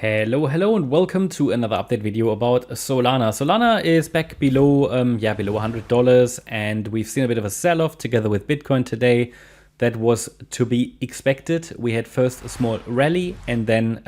Hello, and welcome to another update video about Solana. Solana is back below, below $100, and we've seen a bit of a sell-off together with Bitcoin today. That was to be expected. We had first a small rally, and then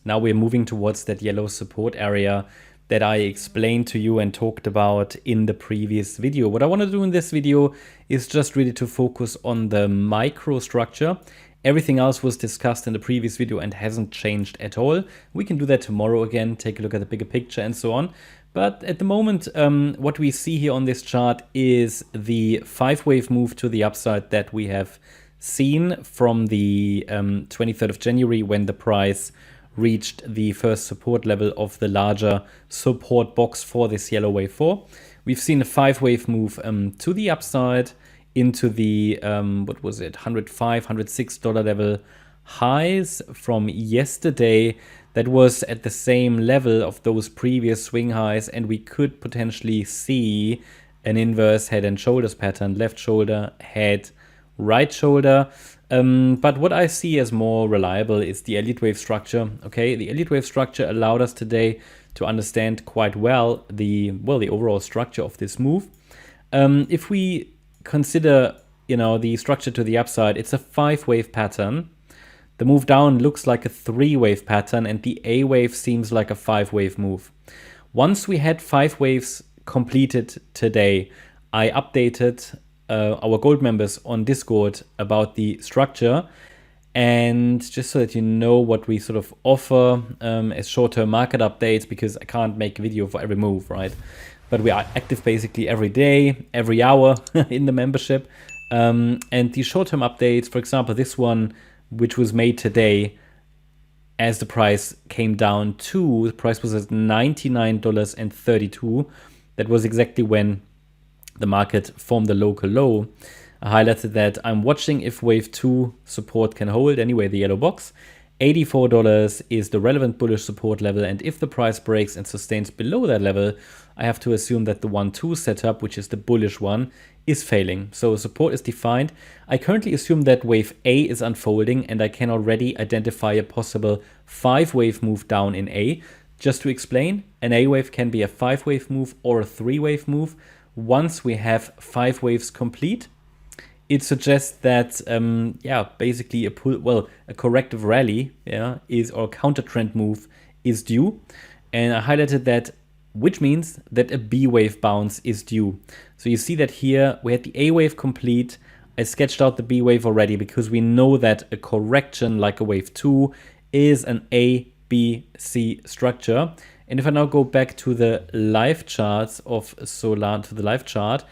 now we're moving towards that yellow support area that I explained to you and talked about in the previous video. What I want to do in this video is just really to focus on the microstructure. Everything else was discussed in the previous video and hasn't changed at all. We can do that tomorrow again, take a look at the bigger picture and so on. But at the moment, what we see here on this chart is the 5-wave move to the upside that we have seen from the 23rd of January when the price reached the first support level of the larger support box for this yellow wave 4. We've seen a 5-wave move to the upside into the, what was it, $105, $106 level highs from yesterday. That was at the same level of those previous swing highs, and we could potentially see an inverse head and shoulders pattern, left shoulder, head, right shoulder. But what I see as more reliable is the Elliott wave structure. Okay, the Elliott wave structure allowed us today to understand quite well the overall structure of this move. If we consider, the structure to the upside, it's a 5-wave pattern. The move down looks like a 3-wave pattern, and the A wave seems like a 5-wave move. Once we had 5 waves completed today, I updated our gold members on Discord about the structure, and just so that you know what we sort of offer as short-term market updates, because I can't make a video for every move, right? But we are active basically every day, every hour in the membership. And the short-term updates, for example, this one, which was made today, as the price came down to, the price was at $99.32. That was exactly when the market formed the local low. I highlighted that I'm watching if wave 2 support can hold, anyway, the yellow box. $84 is the relevant bullish support level, and if the price breaks and sustains below that level, I have to assume that the 1-2 setup, which is the bullish one, is failing. So support is defined. I currently assume that wave A is unfolding, and I can already identify a possible 5-wave move down in A. Just to explain, an A wave can be a 5-wave move or a 3-wave move. Once we have 5 waves complete, it suggests that, basically a corrective rally, is, or counter trend move is due. And I highlighted that, which means that a B wave bounce is due. So you see that here we had the A wave complete. I sketched out the B wave already because we know that a correction like a wave 2 is an A, B, C structure. And if I now go back to the live charts of Solana, to the live chart,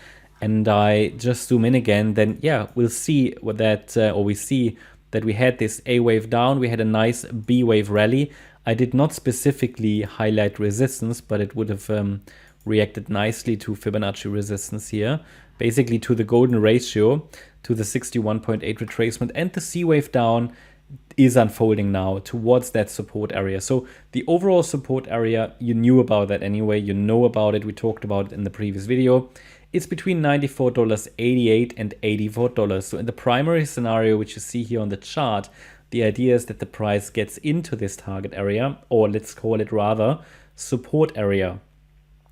and I just zoom in again, then we'll see that, we see that we had this A wave down, we had a nice B wave rally. I did not specifically highlight resistance, but it would have reacted nicely to Fibonacci resistance here, basically to the golden ratio, to the 61.8 retracement, and the C wave down is unfolding now towards that support area. So the overall support area, you knew about that anyway, you know about it, we talked about it in the previous video. It's between $94.88 and $84. So in the primary scenario, which you see here on the chart, the idea is that the price gets into this target area, or let's call it rather support area,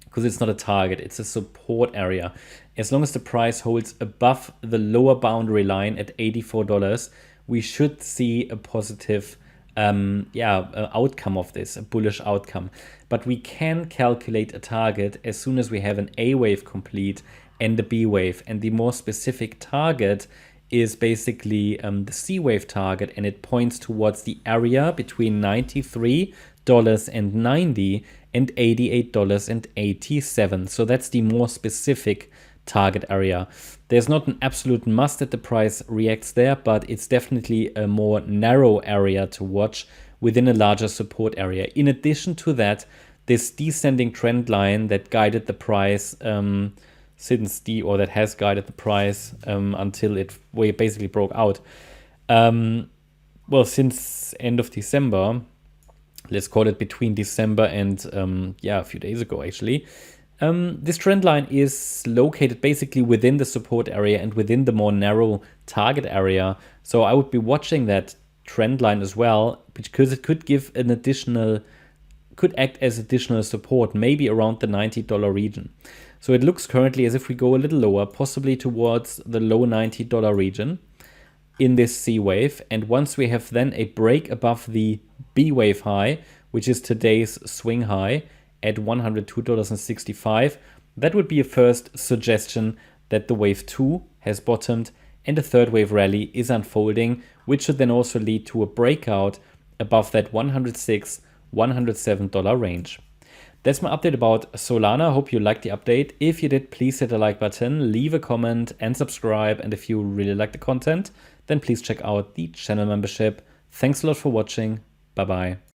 because it's not a target, it's a support area. As long as the price holds above the lower boundary line at $84, we should see a positive outcome of this, a bullish outcome. But we can calculate a target as soon as we have an A wave complete and a B wave. And the more specific target is basically the C wave target, and it points towards the area between $93.90 and $88.87. So that's the more specific target area. There's not an absolute must that the price reacts there, but it's definitely a more narrow area to watch within a larger support area. In addition to that, this descending trend line that guided the price that has guided the price until it basically broke out. Since end of December, let's call it between December and a few days ago actually. This trend line is located basically within the support area and within the more narrow target area. So I would be watching that trend line as well, because it could give an additional, could act as additional support, maybe around the $90 region. So it looks currently as if we go a little lower, possibly towards the low $90 region in this C wave. And once we have then a break above the B wave high, which is today's swing high at $102.65, that would be a first suggestion that the wave 2 has bottomed and a third wave rally is unfolding, which should then also lead to a breakout above that $106, $107 range. That's my update about Solana. Hope you liked the update. If you did, please hit the like button, leave a comment and subscribe. And if you really like the content, then please check out the channel membership. Thanks a lot for watching. Bye-bye.